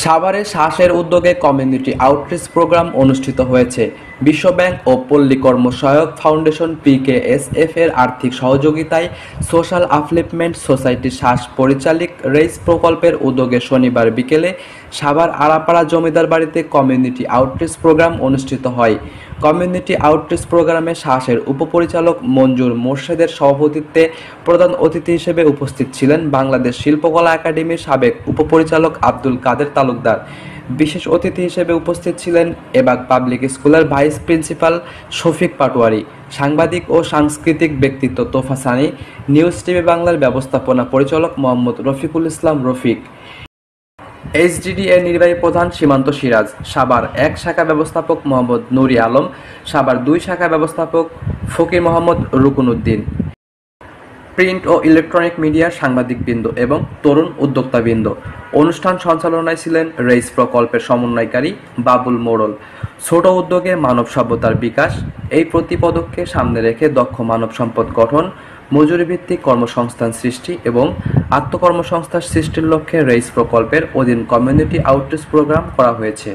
সাভারে শ্বাসের উদ্যোগে কমিউনিটি আউটরিচ প্রোগ্রাম অনুষ্ঠিত হয়েছে। বিশ্বব্যাংক ও পল্লী কর্মসহায়ক ফাউন্ডেশন PKSF এর আর্থিক সহযোগিতায় সোশ্যাল আপলিফমেন্ট সোসাইটি শ্বাস পরিচালিত রেইস প্রকল্পের উদ্যোগে শনিবার বিকেলে সাভার আড়াপাড়া জমিদার বাড়িতে কমিউনিটি আউটরিচ প্রোগ্রাম অনুষ্ঠিত হয়। কমিউনিটি আউটরিচ প্রোগ্রামে শ্বাসের উপপরিচালক মঞ্জুর মোর্শেদের সভাপতিত্বে প্রধান অতিথি হিসেবে উপস্থিত ছিলেন বাংলাদেশ শিল্পকলা একাডেমির সাবেক উপপরিচালক আব্দুল কাদের তালুকদার। বিশেষ অতিথি হিসেবে উপস্থিত ছিলেন এবাগ পাবলিক স্কুলের ভাইস প্রিন্সিপাল শফিক পাটোয়ারি, সাংবাদিক ও সাংস্কৃতিক ব্যক্তিত্ব তোফা সানি, নিউজ টিভি বাংলার ব্যবস্থাপনা পরিচালক মোহাম্মদ রফিকুল ইসলাম রফিক, HDD এর নির্বাহী প্রধান সীমান্ত সিরাজ, সাভার 1 শাখা ব্যবস্থাপক মোহাম্মদ নুরি আলম, সাভার 2 শাখা ব্যবস্থাপক ফকির মোহাম্মদ রুকনউদ্দিন, প্রিন্ট ও ইলেকট্রনিক মিডিয়ার সাংবাদিকবৃন্দ এবং তরুণ উদ্যোক্তাবৃন্দ। অনুষ্ঠান সঞ্চালনায় ছিলেন রেইস প্রকল্পের সমন্বয়কারী বাবুল মোড়ল। ছোট উদ্যোগে মানব সভ্যতার বিকাশ এই প্রতিপদককে সামনে রেখে দক্ষ মানব সম্পদ গঠন, মজুরিভিত্তিক কর্মসংস্থান সৃষ্টি এবং আত্মকর্মসংস্থান সৃষ্টির লক্ষ্যে রেইস প্রকল্পের অধীন কমিউনিটি আউটরিচ প্রোগ্রাম করা হয়েছে।